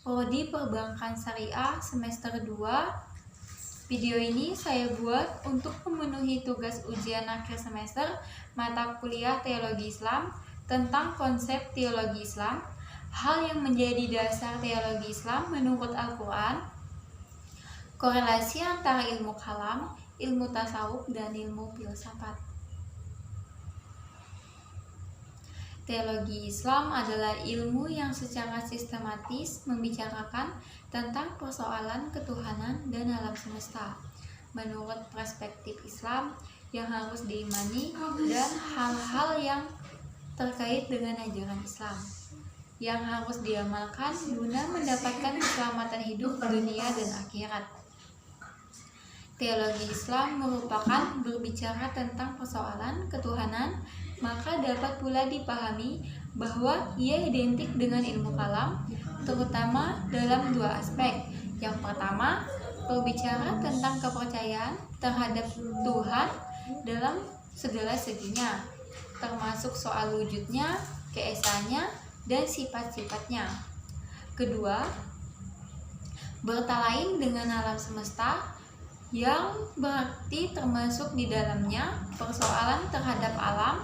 Prodi Perbankan Syariah semester 2. Video ini saya buat untuk memenuhi tugas ujian akhir semester mata kuliah Teologi Islam tentang konsep teologi Islam, hal yang menjadi dasar teologi Islam menurut Al-Quran, korelasi antara ilmu kalam, ilmu tasawuf, dan ilmu filsafat. Teologi Islam adalah ilmu yang secara sistematis membicarakan tentang persoalan ketuhanan dan alam semesta menurut perspektif Islam yang harus diimani dan hal-hal yang terkait dengan ajaran Islam yang harus diamalkan guna mendapatkan keselamatan hidup dunia dan akhirat. Teologi Islam merupakan berbicara tentang persoalan ketuhanan, maka dapat pula dipahami bahwa ia identik dengan ilmu kalam, terutama dalam dua aspek. Yang pertama, berbicara tentang kepercayaan terhadap Tuhan dalam segala seginya, termasuk soal wujudnya, keesaannya, dan sifat-sifatnya. Kedua, bertalain dengan alam semesta, yang berarti termasuk di dalamnya persoalan terhadap alam,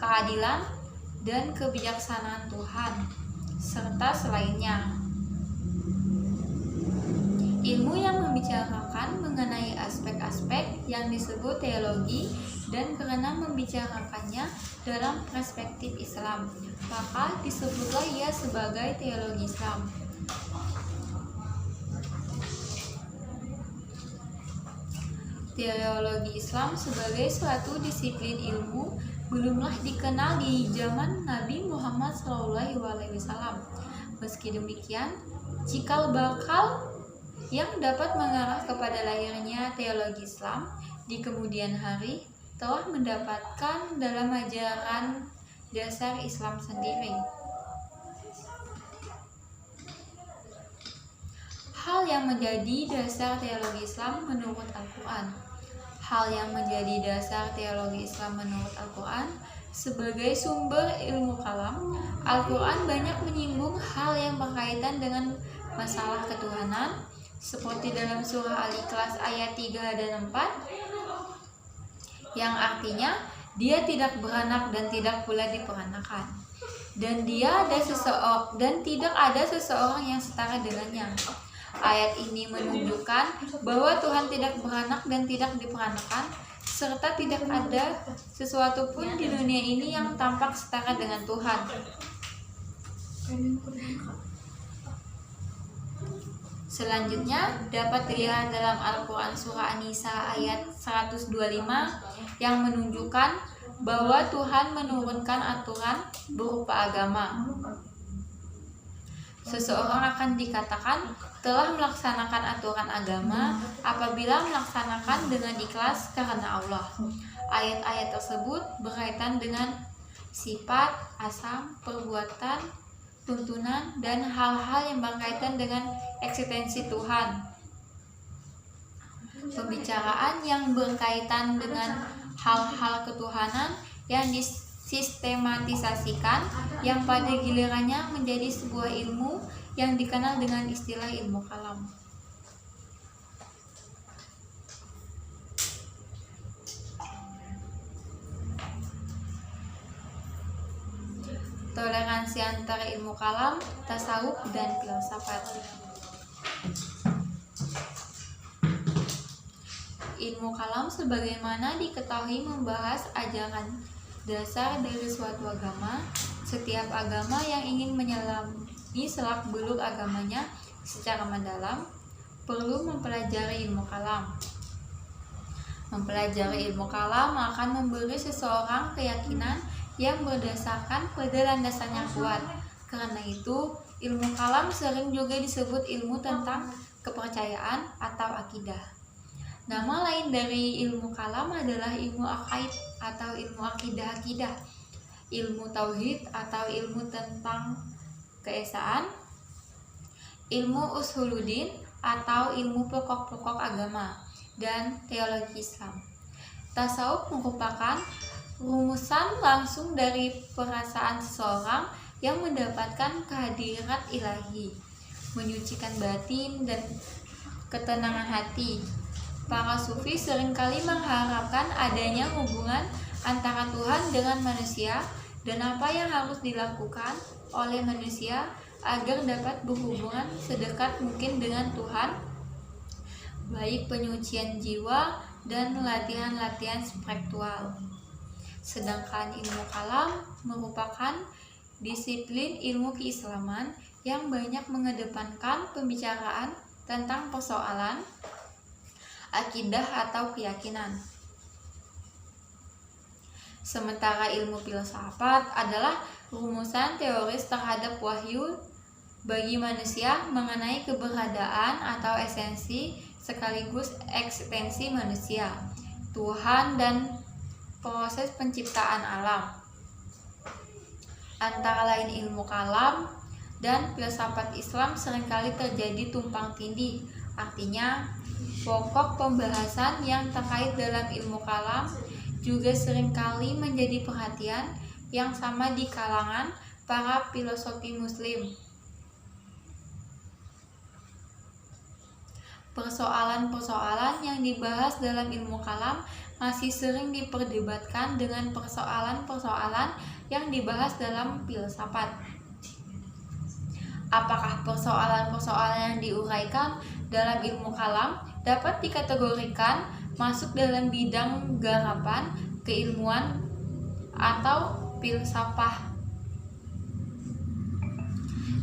keadilan, dan kebijaksanaan Tuhan, serta selainnya. Ilmu yang membicarakan mengenai aspek-aspek yang disebut teologi, dan karena membicarakannya dalam perspektif Islam, maka disebutlah ia sebagai teologi Islam. Teologi Islam sebagai suatu disiplin ilmu belumlah dikenal di zaman Nabi Muhammad SAW. Meski demikian, cikal bakal yang dapat mengarah kepada lahirnya teologi Islam di kemudian hari telah mendapatkan dalam ajaran dasar Islam sendiri. Hal yang menjadi dasar teologi Islam menurut Al-Quran. Hal yang menjadi dasar teologi Islam menurut Al-Quran sebagai sumber ilmu kalam, Al-Quran banyak menyinggung hal yang berkaitan dengan masalah ketuhanan, seperti dalam surah Al-Ikhlas ayat 3 dan 4, yang artinya dia tidak beranak dan tidak pula diperanakan, dan tidak ada seseorang yang setara dengannya. Ayat ini menunjukkan bahwa Tuhan tidak beranak dan tidak diperanakan, serta tidak ada sesuatu pun di dunia ini yang tampak setara dengan Tuhan. Selanjutnya dapat dilihat dalam Al-Quran surah An-Nisa ayat 125 yang menunjukkan bahwa Tuhan menurunkan aturan berupa agama. Seseorang akan dikatakan telah melaksanakan aturan agama apabila melaksanakan dengan ikhlas karena Allah. Ayat-ayat tersebut berkaitan dengan sifat, asam, perbuatan, tuntunan, dan hal-hal yang berkaitan dengan eksistensi Tuhan. Pembicaraan yang berkaitan dengan hal-hal ketuhanan yang disistematisasikan, yang pada gilirannya menjadi sebuah ilmu yang dikenal dengan istilah ilmu kalam. Toleransi antara ilmu kalam, tasawuf, dan filsafat. Ilmu kalam sebagaimana diketahui membahas ajaran dasar dari suatu agama. Setiap agama yang ingin menyelami selak-beluk agamanya secara mendalam perlu mempelajari ilmu kalam. Mempelajari ilmu kalam akan memberi seseorang keyakinan yang berdasarkan pada landasan yang kuat. Karena itu, ilmu kalam sering juga disebut ilmu tentang kepercayaan atau akidah. Nama lain dari ilmu kalam adalah ilmu akaid atau ilmu akidah, ilmu tauhid atau ilmu tentang keesaan, ilmu usuluddin atau ilmu pokok-pokok agama, dan teologi Islam. Tasawuf merupakan rumusan langsung dari perasaan seseorang yang mendapatkan kehadirat ilahi. menyucikan batin, dan ketenangan hati. Para sufi seringkali mengharapkan adanya hubungan antara Tuhan dengan manusia dan apa yang harus dilakukan oleh manusia agar dapat berhubungan sedekat mungkin dengan Tuhan, baik penyucian jiwa dan latihan-latihan spiritual. Sedangkan ilmu kalam merupakan disiplin ilmu keislaman yang banyak mengedepankan pembicaraan tentang persoalan akidah atau keyakinan. Sementara ilmu filsafat adalah rumusan teoris terhadap wahyu bagi manusia mengenai keberadaan atau esensi sekaligus eksistensi manusia, Tuhan, dan proses penciptaan alam. Antara lain ilmu kalam dan filsafat Islam seringkali terjadi tumpang tindih. Artinya, pokok pembahasan yang terkait dalam ilmu kalam juga seringkali menjadi perhatian yang sama di kalangan para filosofi muslim. Persoalan-persoalan yang dibahas dalam ilmu kalam masih sering diperdebatkan dengan persoalan-persoalan yang dibahas dalam filsafat. Apakah persoalan-persoalan yang diuraikan dalam ilmu kalam dapat dikategorikan masuk dalam bidang garapan, keilmuan, atau filsafah?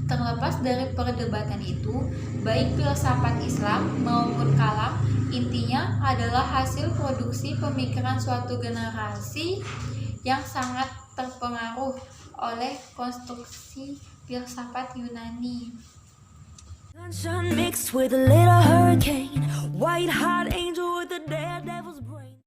Terlepas dari perdebatan itu, baik filsafat Islam maupun kalam intinya adalah hasil produksi pemikiran suatu generasi yang sangat terpengaruh oleh konstruksi filsafat Yunani. Sunshine mixed with a little hurricane, white hot angel with a daredevil's brain.